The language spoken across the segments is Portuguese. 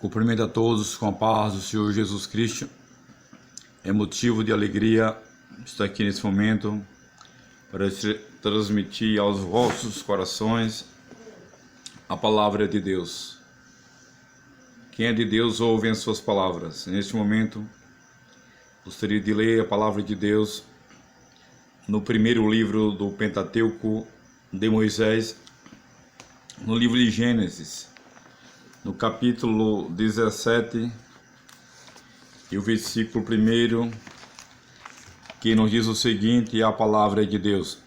Cumprimento a todos com a paz do Senhor Jesus Cristo. É motivo de alegria estar aqui nesse momento para transmitir aos vossos corações a palavra de Deus. Quem é de Deus ouve as suas palavras. Neste momento, gostaria de ler a palavra de Deus no primeiro livro do Pentateuco de Moisés, no livro de Gênesis, no capítulo 17 e o versículo 1, que nos diz o seguinte: a palavra de Deus.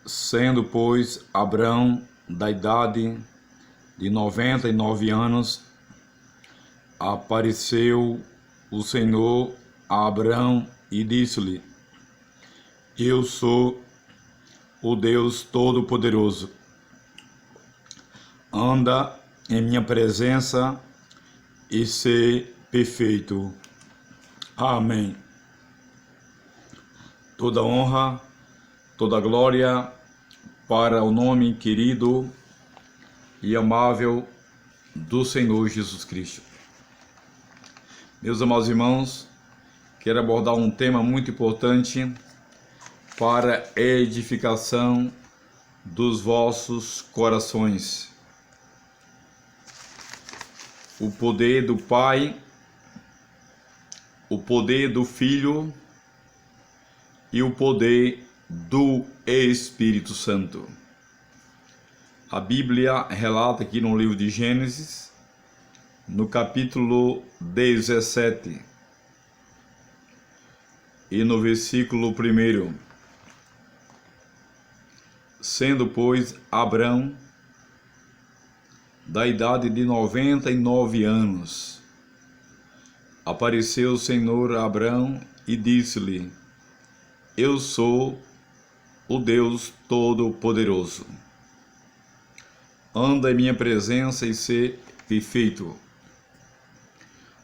Sendo, pois, Abrão da idade de 99 anos, apareceu o Senhor a Abrão e disse-lhe: Eu sou o Deus Todo-Poderoso. Anda em minha presença e ser perfeito. Amém. Toda honra, toda glória para o nome querido e amável do Senhor Jesus Cristo. Meus amados irmãos, quero abordar um tema muito importante para a edificação dos vossos corações. O poder do Pai, o poder do Filho e o poder do Espírito Santo. A Bíblia relata aqui no livro de Gênesis, no capítulo 17 e no versículo 1: Sendo, pois, Abrão da idade de 99 anos, apareceu o Senhor a Abrão e disse-lhe: Eu sou o Deus Todo-Poderoso. Anda em minha presença e ser perfeito.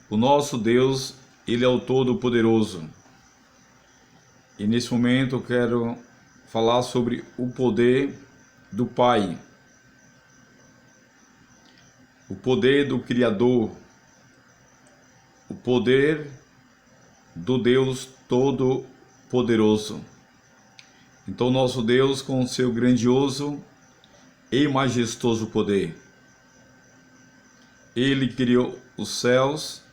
O nosso Deus, Ele é o Todo-Poderoso. E nesse momento eu quero falar sobre o poder do Pai, o poder do Criador, o poder do Deus Todo-Poderoso. Então, nosso Deus, com o seu grandioso e majestoso poder, Ele criou os céus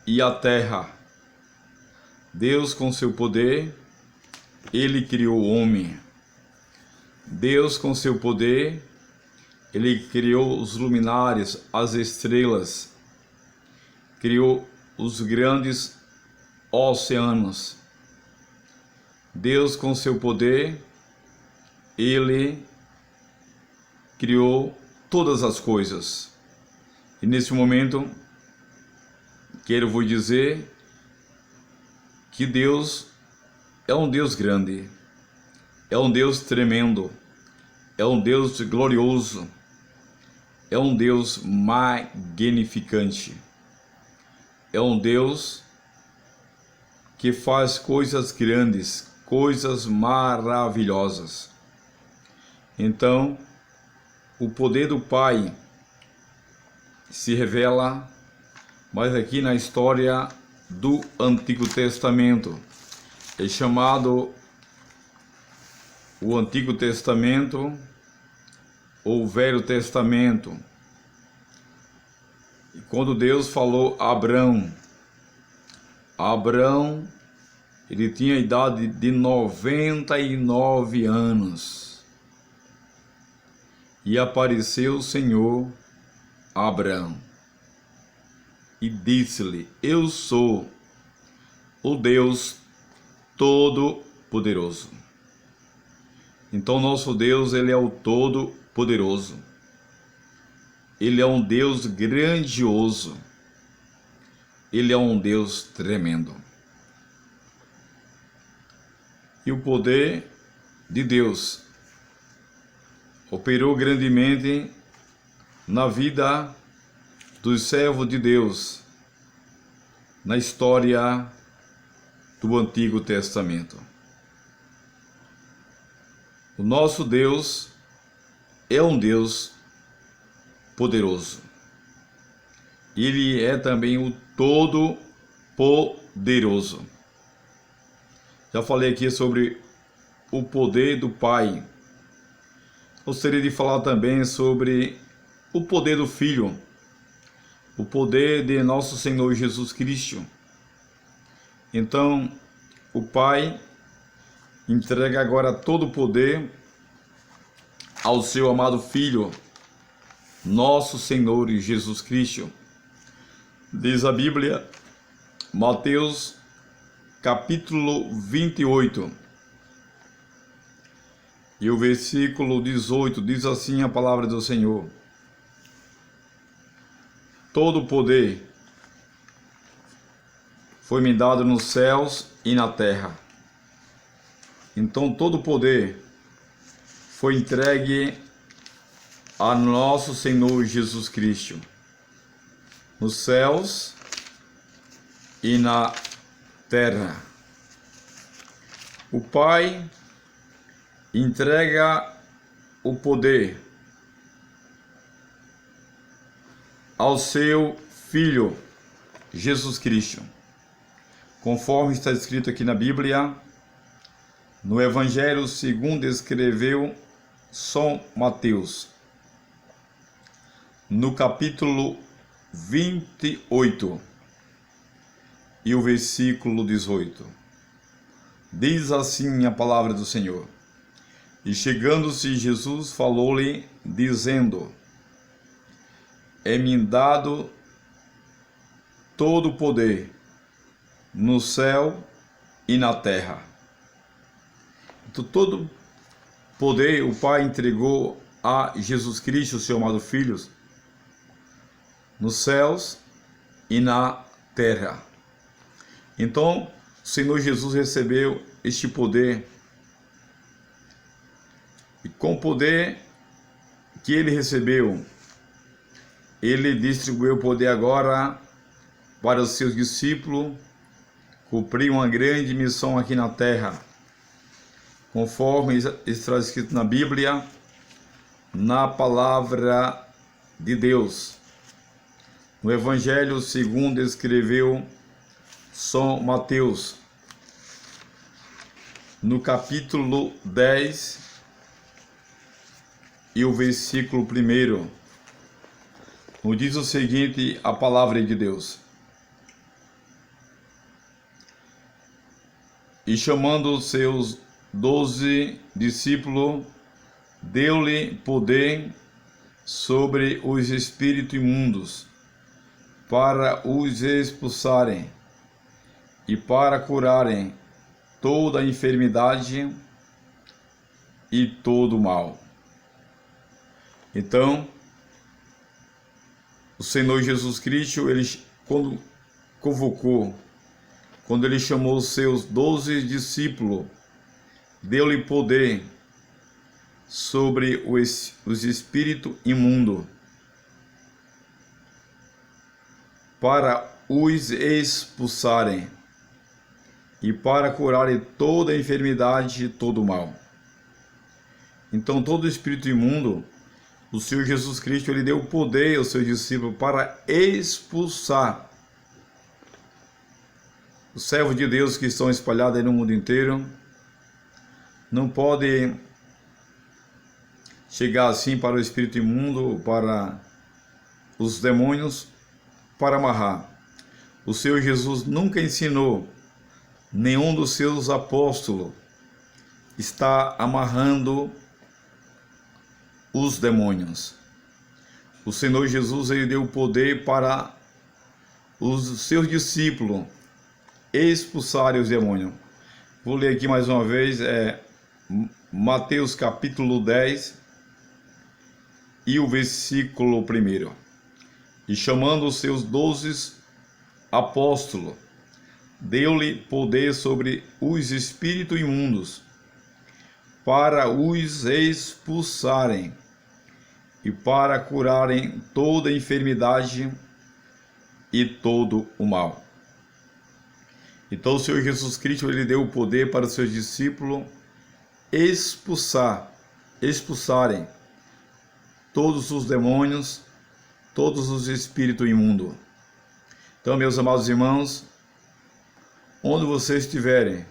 e a terra. Deus, com seu poder, Ele criou o homem. Deus, com seu poder, Ele criou os luminares, as estrelas, criou os grandes oceanos. Deus, com seu poder, Ele criou todas as coisas. E nesse momento, quero vos dizer que Deus é um Deus grande, é um Deus tremendo, é um Deus glorioso, é um Deus magnificante, é um Deus que faz coisas grandes, coisas maravilhosas. Então, o poder do Pai se revela mais aqui na história do Antigo Testamento. É chamado o Antigo Testamento ou Velho Testamento. E quando Deus falou a Abrão, ele tinha a idade de 99 anos. E apareceu o Senhor a Abrão e disse-lhe: Eu sou o Deus Todo-Poderoso. Então, nosso Deus, Ele é o Todo-Poderoso. Ele é um Deus grandioso. Ele é um Deus tremendo. E o poder de Deus operou grandemente na vida dos servos de Deus, na história do Antigo Testamento. O nosso Deus é um Deus poderoso. Ele é também o Todo-Poderoso. Já falei aqui sobre o poder do Pai. Gostaria de falar também sobre o poder do Filho, o poder de nosso Senhor Jesus Cristo. Então, o Pai entrega agora todo o poder ao seu amado Filho, nosso Senhor Jesus Cristo. Diz a Bíblia, Mateus capítulo 28, e o versículo 18, diz assim a palavra do Senhor: todo o poder foi me dado nos céus e na terra. Então todo o poder foi entregue a nosso Senhor Jesus Cristo, nos céus e na terra. O Pai entrega o poder ao seu Filho Jesus Cristo, conforme está escrito aqui na Bíblia, no Evangelho segundo escreveu São Mateus, no capítulo 28 e o versículo 18. Diz assim a palavra do Senhor: e chegando-se Jesus, falou-lhe, dizendo: é-me dado todo o poder no céu e na terra. Então, todo poder o Pai entregou a Jesus Cristo, seu amado Filho, nos céus e na terra. Então, o Senhor Jesus recebeu este poder, e com o poder que ele recebeu, ele distribuiu o poder agora para os seus discípulos cumprir uma grande missão aqui na terra, conforme está escrito na Bíblia, na palavra de Deus. No Evangelho segundo escreveu São Mateus, no capítulo 10 e o versículo 1, nos diz o seguinte a palavra de Deus: e chamando os seus 12 discípulos, deu-lhe poder sobre os espíritos imundos, para os expulsarem e para curarem toda a enfermidade e todo o mal. Então, o Senhor Jesus Cristo, ele quando convocou, quando ele chamou os seus 12 discípulos, deu-lhe poder sobre os espíritos imundos, para os expulsarem e para curarem toda a enfermidade e todo o mal. Então, todo espírito imundo, o Senhor Jesus Cristo, ele deu poder aos seus discípulos para expulsar. Os servos de Deus que estão espalhados aí no mundo inteiro não podem chegar assim para o espírito imundo, para os demônios, para amarrar. O Senhor Jesus nunca ensinou nenhum dos seus apóstolos está amarrando os demônios. O Senhor Jesus, ele deu poder para os seus discípulos expulsarem os demônios. Vou ler aqui mais uma vez, Mateus capítulo 10 e o versículo 1. E chamando os seus 12 apóstolos, deu-lhe poder sobre os espíritos imundos, para os expulsarem e para curarem toda enfermidade e todo o mal. Então o Senhor Jesus Cristo, ele deu o poder para os seus discípulos expulsarem todos os demônios todos os espíritos imundos. Então, meus amados irmãos, onde vocês estiverem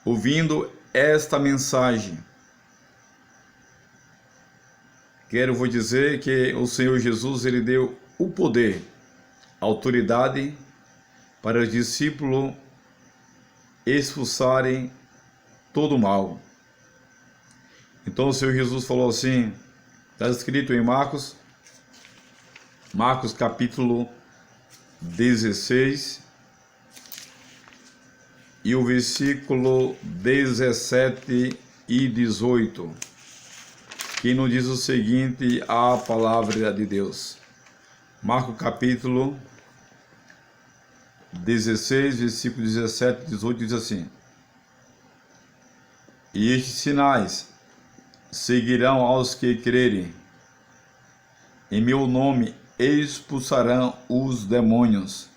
ouvindo esta mensagem, quero vos dizer que o Senhor Jesus, ele deu o poder, a autoridade para os discípulos expulsarem todo o mal. Então o Senhor Jesus falou assim, está escrito em Marcos capítulo 16 e o versículo 17 e 18, que nos diz o seguinte, a palavra de Deus. Marcos capítulo 16, versículo 17 e 18 diz assim: E estes sinais seguirão aos que crerem. Em meu nome expulsarão os demônios,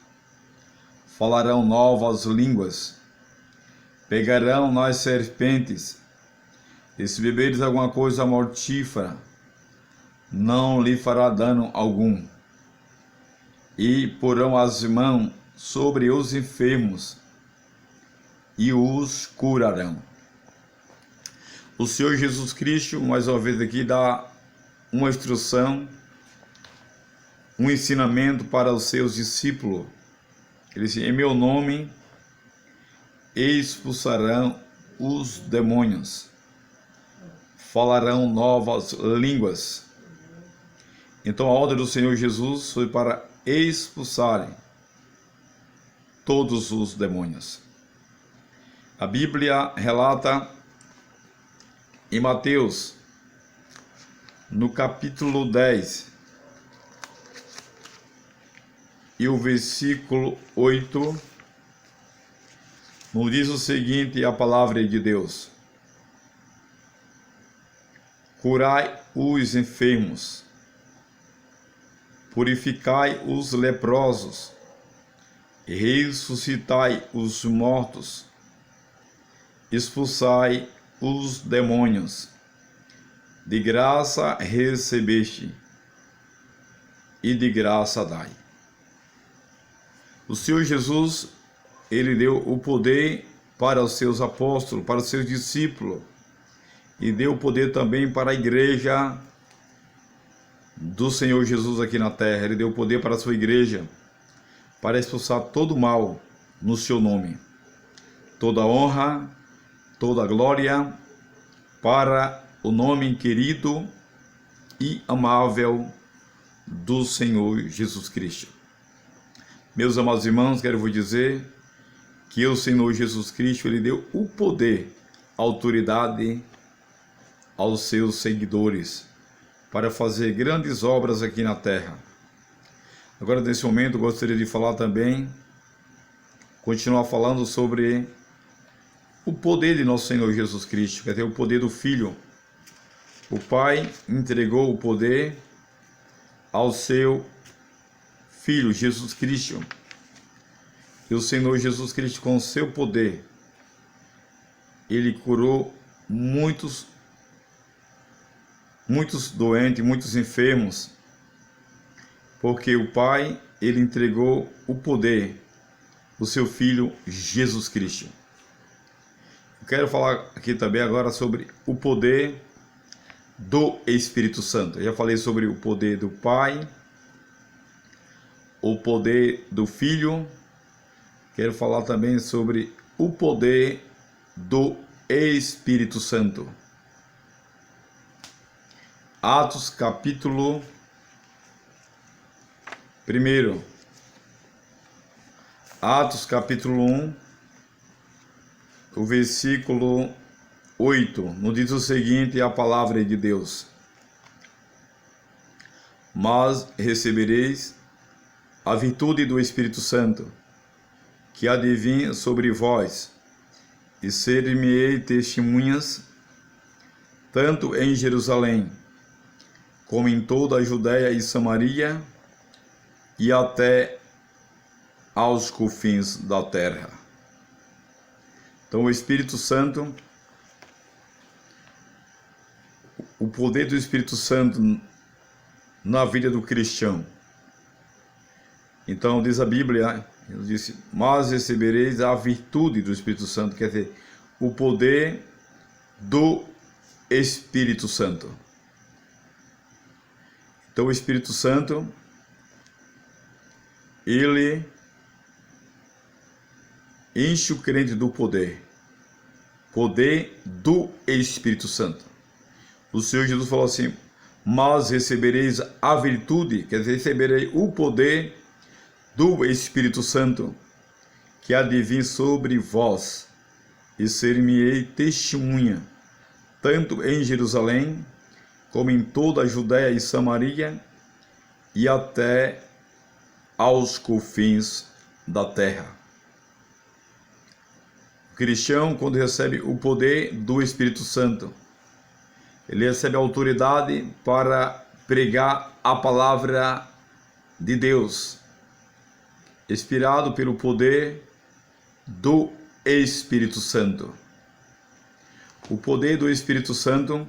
falarão novas línguas, pegarão nas serpentes, e se beberes alguma coisa mortífera, não lhe fará dano algum. E porão as mãos sobre os enfermos e os curarão. O Senhor Jesus Cristo, mais uma vez aqui, dá uma instrução, um ensinamento para os seus discípulos. Ele diz, em meu nome expulsarão os demônios, falarão novas línguas. Então a ordem do Senhor Jesus foi para expulsarem todos os demônios. A Bíblia relata em Mateus, no capítulo 10, e o versículo 8, nos diz o seguinte, a palavra de Deus: Curai os enfermos, purificai os leprosos, ressuscitai os mortos, expulsai os demônios. De graça recebeste, e de graça dai. O Senhor Jesus, ele deu o poder para os seus apóstolos, para os seus discípulos, e deu o poder também para a igreja do Senhor Jesus aqui na terra. Ele deu o poder para a sua igreja, para expulsar todo o mal no seu nome. Toda honra, toda glória para o nome querido e amável do Senhor Jesus Cristo. Meus amados irmãos, quero vos dizer que o Senhor Jesus Cristo, ele deu o poder, a autoridade aos seus seguidores para fazer grandes obras aqui na terra. Agora, nesse momento, gostaria de falar também, continuar falando sobre o poder de nosso Senhor Jesus Cristo, quer dizer, o poder do Filho. O Pai entregou o poder ao seu Filho, Jesus Cristo. E o Senhor Jesus Cristo, com o seu poder, ele curou muitos doentes, muitos enfermos, porque o Pai, ele entregou o poder do seu Filho, Jesus Cristo. Quero falar aqui também agora sobre o poder do Espírito Santo. Eu já falei sobre o poder do Pai, o poder do Filho. Quero falar também sobre o poder do Espírito Santo. Atos capítulo 1. Atos capítulo 1. O versículo 8 nos diz o seguinte, a palavra de Deus: Mas recebereis a virtude do Espírito Santo, que há de vir sobre vós, e ser-me-ei testemunhas, tanto em Jerusalém, como em toda a Judéia e Samaria, e até aos confins da terra. Então o Espírito Santo, o poder do Espírito Santo na vida do cristão. Então diz a Bíblia, ele disse, mas recebereis a virtude do Espírito Santo, quer dizer, o poder do Espírito Santo. Então o Espírito Santo, ele enche o crente do poder do Espírito Santo. O Senhor Jesus falou assim, mas recebereis a virtude, quer dizer, receberei o poder do Espírito Santo, que há de vir sobre vós, e ser-me-ei testemunha, tanto em Jerusalém, como em toda a Judéia e Samaria, e até aos confins da terra. O cristão, quando recebe o poder do Espírito Santo, ele recebe a autoridade para pregar a palavra de Deus, inspirado pelo poder do Espírito Santo. O poder do Espírito Santo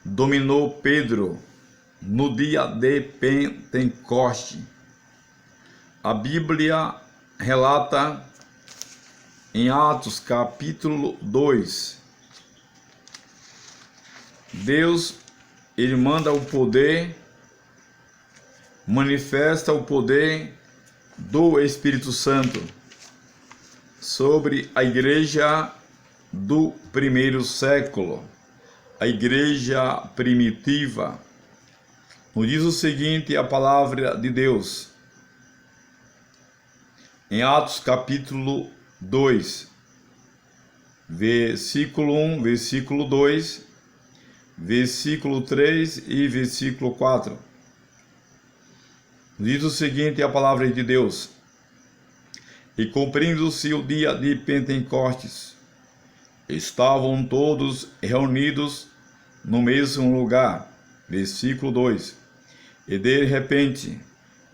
dominou Pedro no dia de Pentecoste. A Bíblia relata em Atos capítulo 2, Deus, ele manda o poder, manifesta o poder do Espírito Santo sobre a igreja do primeiro século, a igreja primitiva. Nos diz o seguinte a palavra de Deus, em Atos capítulo 2, versículo 1, versículo 2, versículo 3 e versículo 4. Diz o seguinte a palavra de Deus, e cumprindo-se o dia de Pentecostes, estavam todos reunidos no mesmo lugar. Versículo 2, e de repente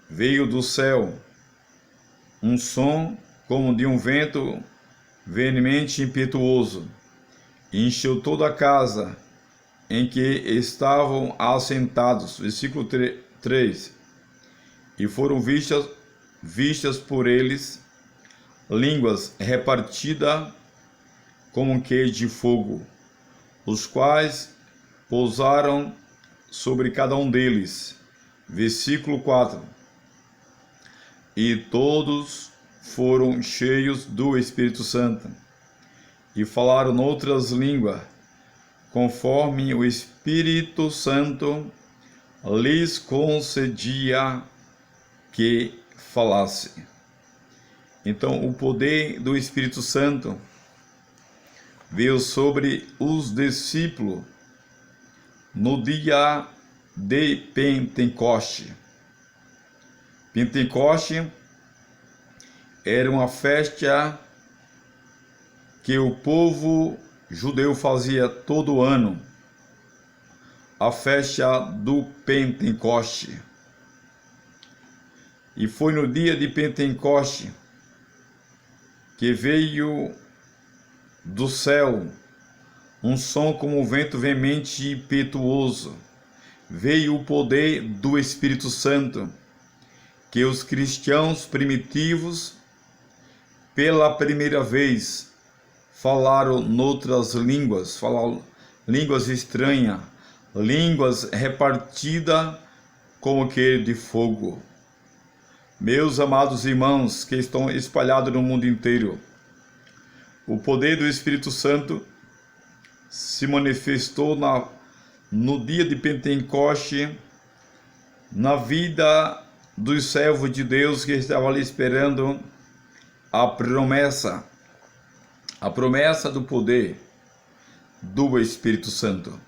veio do céu um som como de um vento veemente impetuoso, e encheu toda a casa em que estavam assentados. Versículo 3, e foram vistas por eles línguas repartidas como que de fogo, os quais pousaram sobre cada um deles. Versículo 4, e todos foram cheios do Espírito Santo e falaram noutras línguas, conforme o Espírito Santo lhes concedia que falasse. Então, o poder do Espírito Santo veio sobre os discípulos no dia de Pentecoste. Pentecoste era uma festa que o povo judeu fazia todo ano, a festa do Pentecoste. E foi no dia de Pentecoste que veio do céu um som como um vento veemente e impetuoso. Veio o poder do Espírito Santo, que os cristãos primitivos, pela primeira vez, falaram noutras línguas, falaram línguas estranhas, línguas repartidas como que de fogo. Meus amados irmãos que estão espalhados no mundo inteiro, o poder do Espírito Santo se manifestou no dia de Pentecoste, na vida dos servos de Deus que estavam ali esperando a promessa do poder do Espírito Santo.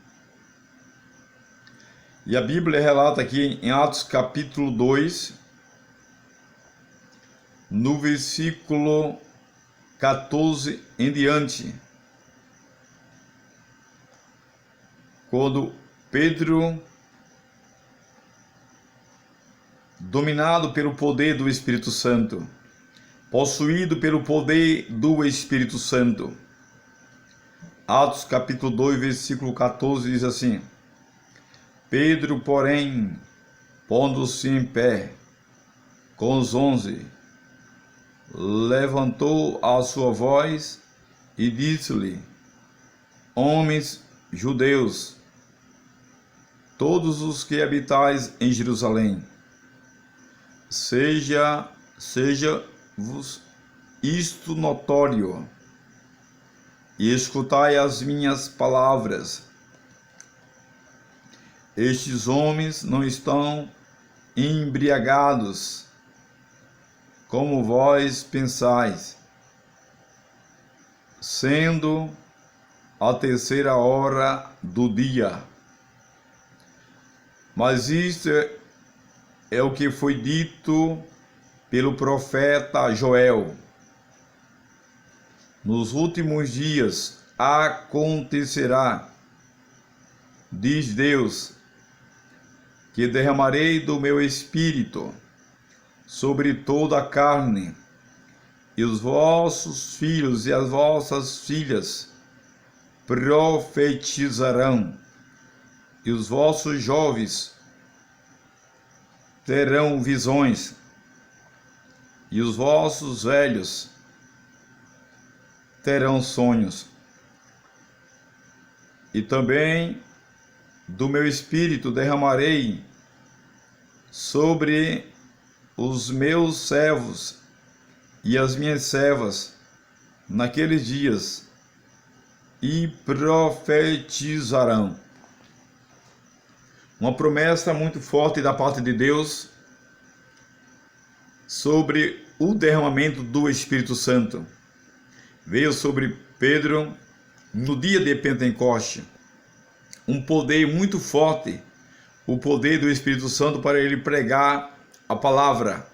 E a Bíblia relata aqui em Atos capítulo 2, no versículo 14 em diante, quando Pedro, dominado pelo poder do Espírito Santo, possuído pelo poder do Espírito Santo, Atos capítulo 2, versículo 14 diz assim: Pedro, porém, pondo-se em pé com os 11, levantou a sua voz e disse-lhe: Homens judeus, todos os que habitais em Jerusalém, seja-vos isto notório, e escutai as minhas palavras. Estes homens não estão embriagados, como vós pensais, sendo a 3ª hora do dia. Mas isto é o que foi dito pelo profeta Joel. Nos últimos dias acontecerá, diz Deus, que derramarei do meu espírito sobre toda a carne, e os vossos filhos e as vossas filhas profetizarão, e os vossos jovens terão visões, e os vossos velhos terão sonhos. E também do meu espírito derramarei sobre os meus servos e as minhas servas naqueles dias, e profetizarão. Uma promessa muito forte da parte de Deus sobre o derramamento do Espírito Santo. Veio sobre Pedro no dia de Pentecoste um poder muito forte, o poder do Espírito Santo para ele pregar a palavra.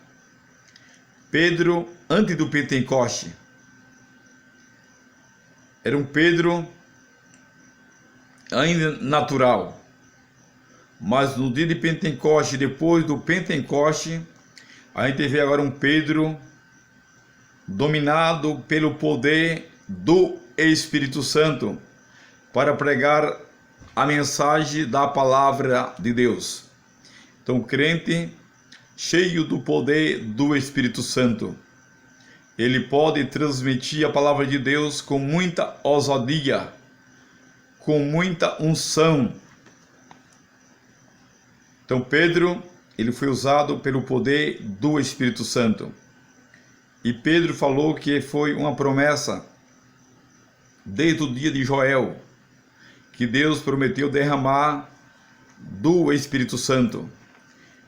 Pedro, antes do Pentecoste, era um Pedro ainda natural, mas no dia de Pentecoste, depois do Pentecoste, a gente vê agora um Pedro dominado pelo poder do Espírito Santo para pregar a mensagem da palavra de Deus. Então, o crente cheio do poder do Espírito Santo, ele pode transmitir a palavra de Deus com muita ousadia, com muita unção. Então, Pedro, ele foi usado pelo poder do Espírito Santo. E Pedro falou que foi uma promessa desde o dia de Joel, que Deus prometeu derramar do Espírito Santo.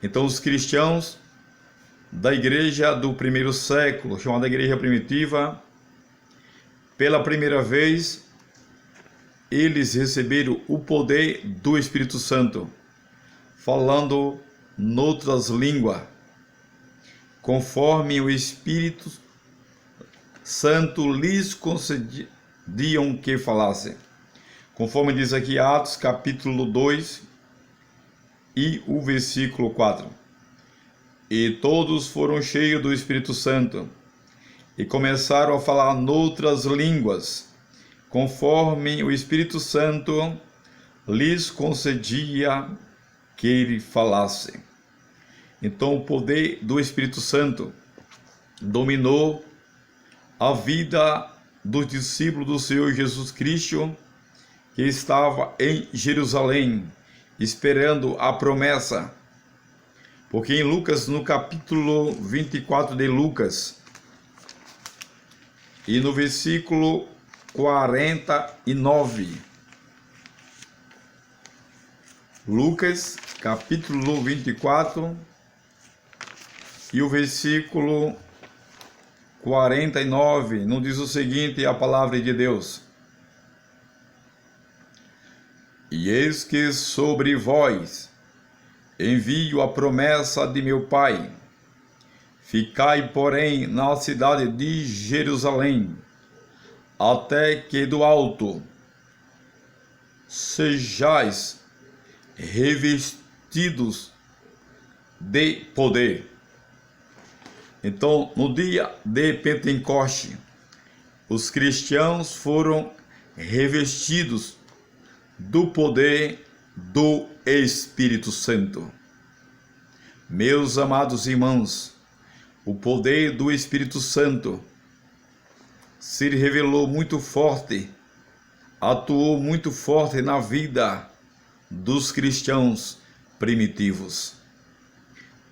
Então os cristãos da igreja do primeiro século, chamada igreja primitiva, pela primeira vez, eles receberam o poder do Espírito Santo, falando noutras línguas, conforme o Espírito Santo lhes concediam que falassem. Conforme diz aqui Atos capítulo 2 e o versículo 4. E todos foram cheios do Espírito Santo e começaram a falar noutras línguas, conforme o Espírito Santo lhes concedia que ele falasse. Então o poder do Espírito Santo dominou a vida dos discípulos do Senhor Jesus Cristo, que estava em Jerusalém, esperando a promessa. Porque em Lucas, no capítulo 24 de Lucas, e no versículo 49, Lucas, capítulo 24, e o versículo 49, não diz o seguinte, a palavra de Deus: E eis que sobre vós envio a promessa de meu Pai. Ficai, porém, na cidade de Jerusalém, até que do alto sejais revestidos de poder. Então, no dia de Pentecoste, os cristãos foram revestidos do poder do Espírito Santo. Meus amados irmãos, o poder do Espírito Santo se revelou muito forte, atuou muito forte na vida dos cristãos primitivos.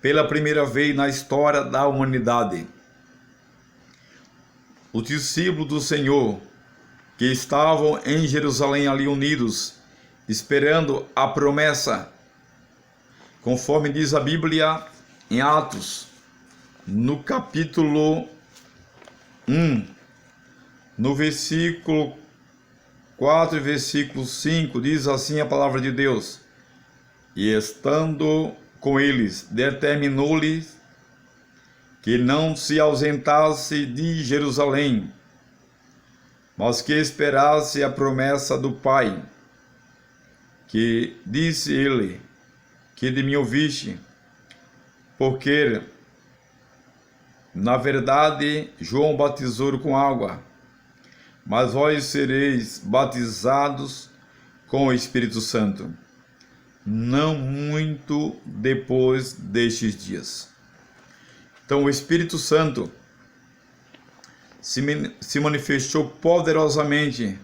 Pela primeira vez na história da humanidade, os discípulos do Senhor, que estavam em Jerusalém ali unidos, esperando a promessa, conforme diz a Bíblia em Atos, no capítulo 1, no versículo 4 e versículo 5, diz assim a palavra de Deus: e estando com eles, determinou-lhes que não se ausentasse de Jerusalém, mas que esperasse a promessa do Pai, que disse ele, que de mim ouviste, porque, na verdade, João batizou com água, mas vós sereis batizados com o Espírito Santo, não muito depois destes dias. Então, o Espírito Santo se manifestou poderosamente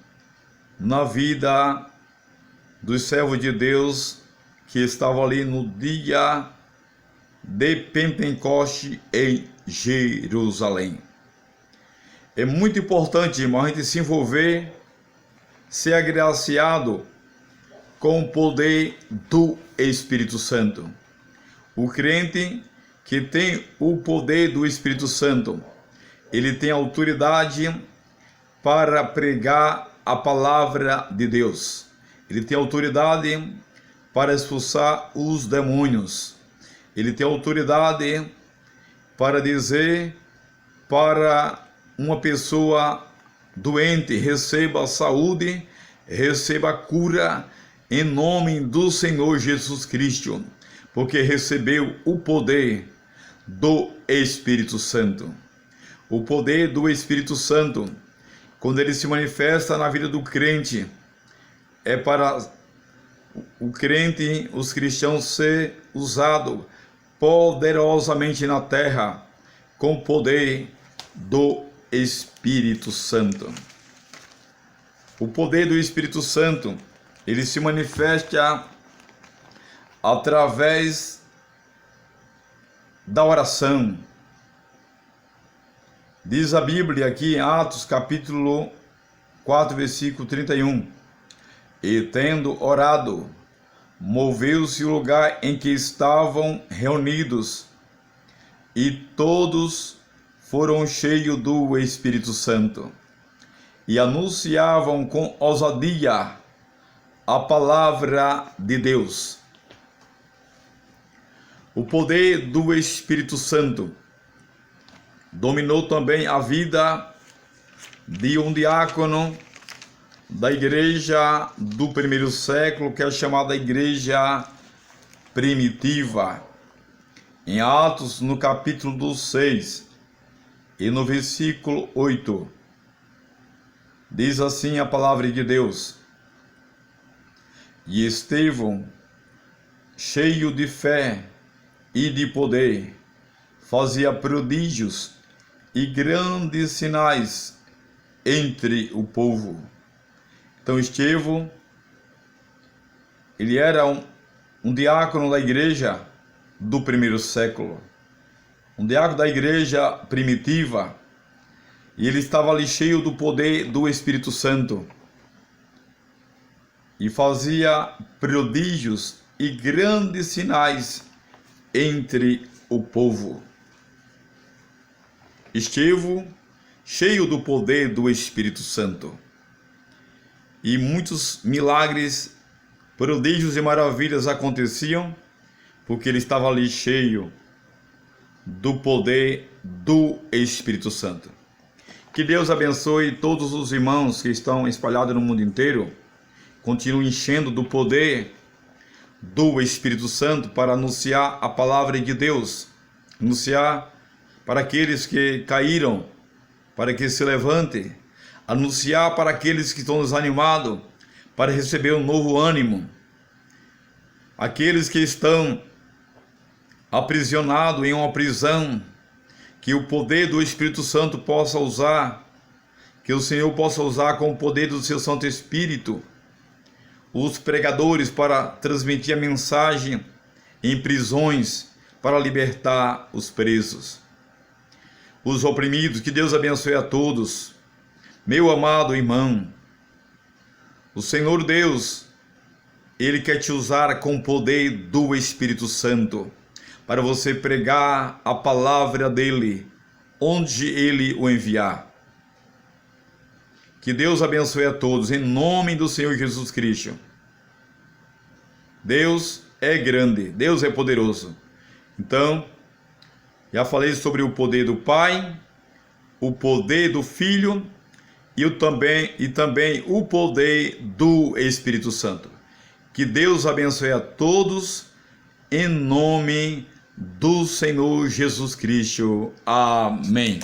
na vida dos servos de Deus que estavam ali no dia de Pentecoste em Jerusalém. É muito importante, irmão, a gente se envolver, ser agraciado com o poder do Espírito Santo. O crente que tem o poder do Espírito Santo, ele tem autoridade para pregar a palavra de Deus. Ele tem autoridade para expulsar os demônios. Ele tem autoridade para dizer para uma pessoa doente: receba saúde, receba cura, em nome do Senhor Jesus Cristo, porque recebeu o poder do Espírito Santo. O poder do Espírito Santo, quando ele se manifesta na vida do crente, é para o crente, os cristãos, ser usado poderosamente na terra com o poder do Espírito Santo. O poder do Espírito Santo, ele se manifesta através da oração. Diz a Bíblia aqui em Atos capítulo 4, versículo 31. E tendo orado, moveu-se o lugar em que estavam reunidos, e todos foram cheios do Espírito Santo, e anunciavam com ousadia a palavra de Deus. O poder do Espírito Santo dominou também a vida de um diácono da igreja do primeiro século, que é chamada igreja primitiva. Em Atos, no capítulo 6 e no versículo 8, diz assim a palavra de Deus: e Estevão, cheio de fé e de poder, fazia prodígios e grandes sinais entre o povo. Então Estevão, ele era um diácono da igreja do primeiro século, um diácono da igreja primitiva, e ele estava ali cheio do poder do Espírito Santo, e fazia prodígios e grandes sinais entre o povo. Estevão, cheio do poder do Espírito Santo, e muitos milagres, prodígios e maravilhas aconteciam, porque ele estava ali cheio do poder do Espírito Santo. Que Deus abençoe todos os irmãos que estão espalhados no mundo inteiro, continuem enchendo do poder do Espírito Santo para anunciar a palavra de Deus, anunciar para aqueles que caíram, para que se levantem, anunciar para aqueles que estão desanimados, para receber um novo ânimo, aqueles que estão aprisionados em uma prisão, que o poder do Espírito Santo possa usar, que o Senhor possa usar com o poder do seu Santo Espírito, os pregadores para transmitir a mensagem em prisões, para libertar os presos, os oprimidos. Que Deus abençoe a todos. Meu amado irmão, o Senhor Deus, Ele quer te usar com o poder do Espírito Santo, para você pregar a palavra dEle, onde Ele o enviar. Que Deus abençoe a todos, em nome do Senhor Jesus Cristo. Deus é grande, Deus é poderoso. Então, já falei sobre o poder do Pai, o poder do Filho e também o poder do Espírito Santo. Que Deus abençoe a todos, em nome do Senhor Jesus Cristo. Amém.